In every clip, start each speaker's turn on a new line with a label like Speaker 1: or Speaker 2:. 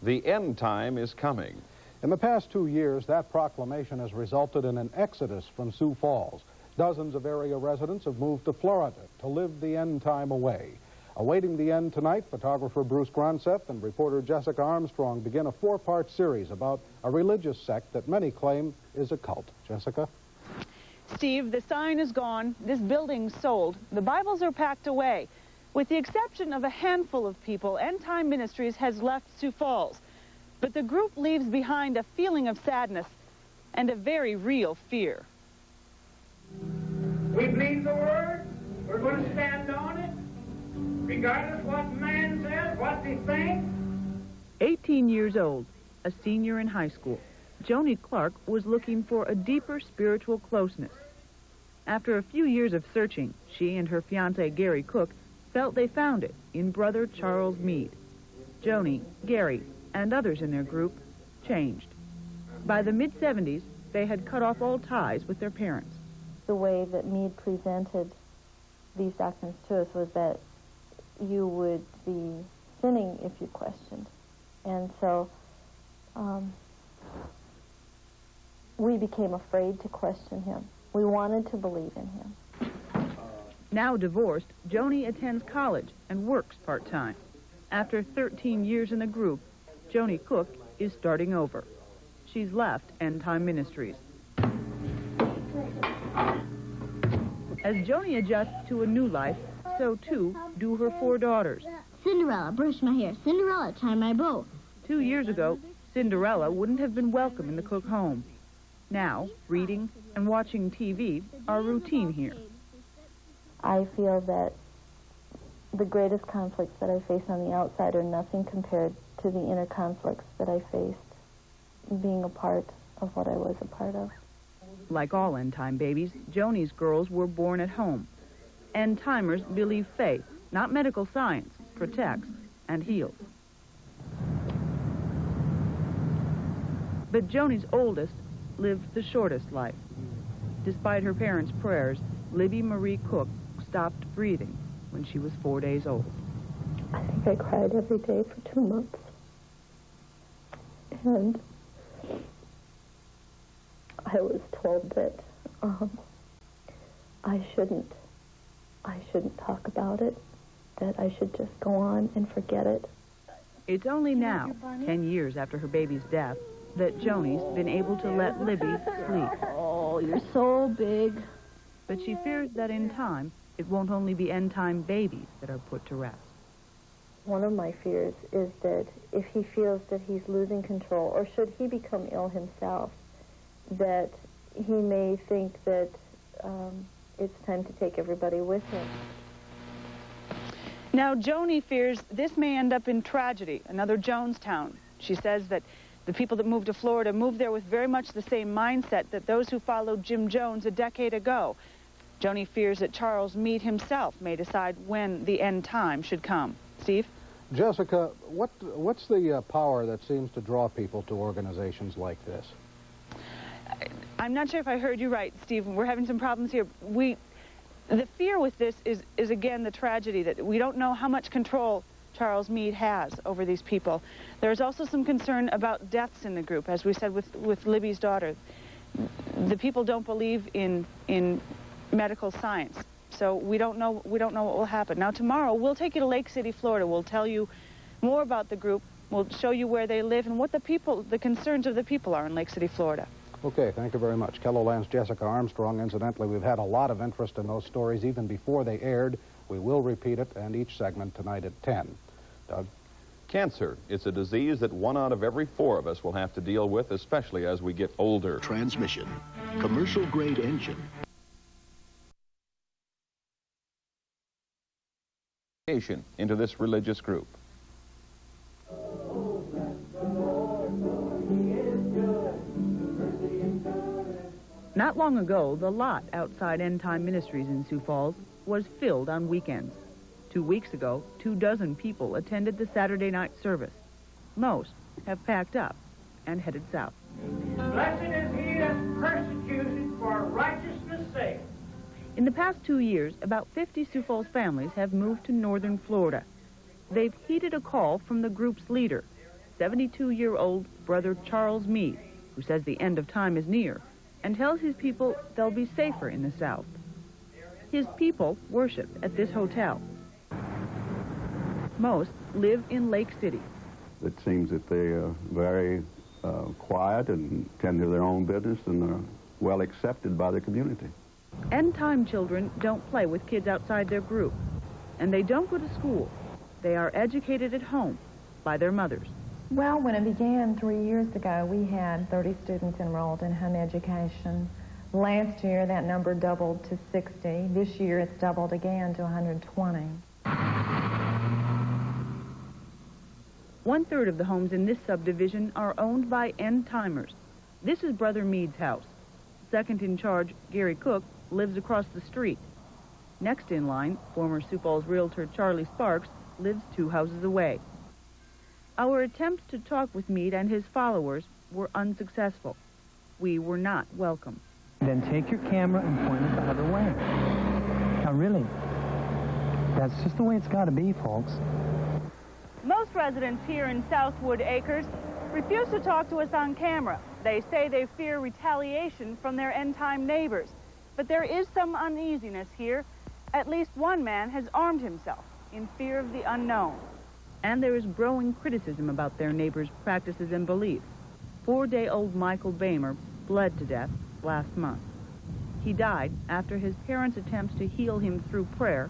Speaker 1: The end time is coming.
Speaker 2: In the past 2 years, that proclamation has resulted in an exodus from Sioux Falls. Dozens of area residents have moved to Florida to live the end time away. Awaiting the end tonight, photographer Bruce Gronseth and reporter Jessica Armstrong begin a 4-part series about a religious sect that many claim is a cult. Jessica?
Speaker 3: Steve, the sign is gone, this building's sold, the Bibles are packed away. With the exception of a handful of people, End Time Ministries has left Sioux Falls. But the group leaves behind a feeling of sadness and a very real fear.
Speaker 4: We believe the Word. We're going to stand on it, regardless what man says, what they think.
Speaker 3: 18 years old, a senior in high school, Joni Clark was looking for a deeper spiritual closeness. After a few years of searching, she and her fiancé Gary Cook felt they found it in brother Charles Meade. Joni, Gary, and others in their group changed. By the mid-70s, they had cut off all ties with their parents.
Speaker 5: The way that Meade presented these doctrines to us was that you would be sinning if you questioned. And so we became afraid to question him. We wanted to believe in him.
Speaker 3: Now divorced, Joni attends college and works part-time. After 13 years in the group, Joni Cook is starting over. She's left End Time Ministries. As Joni adjusts to a new life, so too do her 4 daughters.
Speaker 6: Cinderella, brush my hair. Cinderella, tie my bow.
Speaker 3: 2 years ago, Cinderella wouldn't have been welcome in the Cook home. Now, reading and watching TV are routine here.
Speaker 5: I feel that the greatest conflicts that I face on the outside are nothing compared to the inner conflicts that I faced being a part of what I was a part of.
Speaker 3: Like all end-time babies, Joni's girls were born at home. End-timers believe faith, not medical science, protects and heals. But Joni's oldest lived the shortest life. Despite her parents' prayers, Libby Marie Cook stopped breathing when she was 4 days old.
Speaker 5: I think I cried every day for 2 months. And I was told that I shouldn't talk about it, that I should just go on and forget it.
Speaker 3: It's only now, 10 years after her baby's death, that Joni's been able to let Libby sleep.
Speaker 5: Oh, you're so big.
Speaker 3: But she fears that in time, it won't only be end-time babies that are put to rest.
Speaker 5: One of my fears is that if he feels that he's losing control, or should he become ill himself, that he may think that it's time to take everybody with him.
Speaker 3: Now, Joni fears this may end up in tragedy, another Jonestown. She says that the people that moved to Florida moved there with very much the same mindset that those who followed Jim Jones a decade ago. Joni fears that Charles Meade himself may decide when the end time should come. Steve?
Speaker 2: Jessica, what's the power that seems to draw people to organizations like this?
Speaker 3: I'm not sure if I heard you right, Steve. We're having some problems here. The fear with this is again the tragedy that we don't know how much control Charles Meade has over these people. There's also some concern about deaths in the group, as we said with Libby's daughter. The people don't believe in medical science, so we don't know what will happen. Now tomorrow we'll take you to Lake City, Florida. We'll tell you more about the group. We'll show you where they live and what the concerns of the people are in Lake City, Florida.
Speaker 2: Okay, thank you very much. KELOLAND's Jessica Armstrong. Incidentally, we've had a lot of interest in those stories even before they aired. We will repeat it, and each segment tonight at 10. Doug?
Speaker 1: Cancer. It's a disease that 1 out of every 4 of us will have to deal with, especially as we get older.
Speaker 7: Transmission. Commercial-grade engine.
Speaker 1: Into this religious group.
Speaker 3: Not long ago, the lot outside End Time Ministries in Sioux Falls was filled on weekends. 2 weeks ago, 24 people attended the Saturday night service. Most have packed up and headed south.
Speaker 4: Blessed is he that's persecuted for righteousness' sake.
Speaker 3: In the past 2 years, about 50 Sioux Falls families have moved to northern Florida. They've heeded a call from the group's leader. 72-year-old Brother Charles Meade, who says the end of time is near, and tells his people they'll be safer in the South. His people worship at this hotel. Most live in Lake City.
Speaker 8: It seems that they are very quiet and tend to their own business and are well accepted by the community.
Speaker 3: End-time children don't play with kids outside their group, and they don't go to school. They are educated at home by their mothers.
Speaker 9: Well, when it began 3 years ago, we had 30 students enrolled in home education. Last year, that number doubled to 60. This year, it's doubled again to 120.
Speaker 3: 1/3 of the homes in this subdivision are owned by end-timers. This is Brother Meade's house. Second in charge, Gary Cook, lives across the street. Next in line, former Sioux Falls realtor Charlie Sparks lives 2 houses away. Our attempts to talk with Meade and his followers were unsuccessful. We were not welcome.
Speaker 10: Then take your camera and point it the other way. Now really, that's just the way it's got to be, folks.
Speaker 3: Most residents here in Southwood Acres refuse to talk to us on camera. They say they fear retaliation from their end-time neighbors. But there is some uneasiness here. At least one man has armed himself in fear of the unknown. And there is growing criticism about their neighbors' practices and beliefs. 4-day-old Michael Boehmer bled to death last month. He died after his parents' attempts to heal him through prayer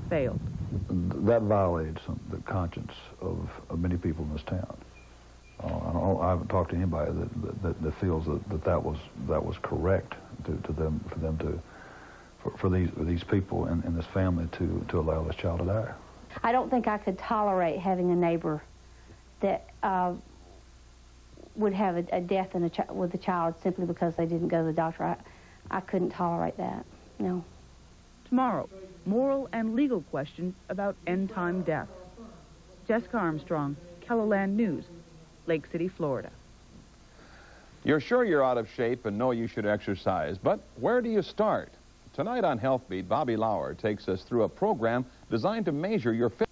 Speaker 3: failed.
Speaker 11: That violates the conscience of many people in this town. I haven't talked to anybody that feels that was correct for these people in this family to allow this child to die.
Speaker 12: I don't think I could tolerate having a neighbor that would have a death with a child simply because they didn't go to the doctor. I couldn't tolerate that, no.
Speaker 3: Tomorrow, moral and legal questions about end-time death. Jessica Armstrong, KELOLAND News, Lake City, Florida.
Speaker 1: You're sure you're out of shape and know you should exercise, but where do you start? Tonight on Health Beat, Bobby Lauer takes us through a program designed to measure your fitness.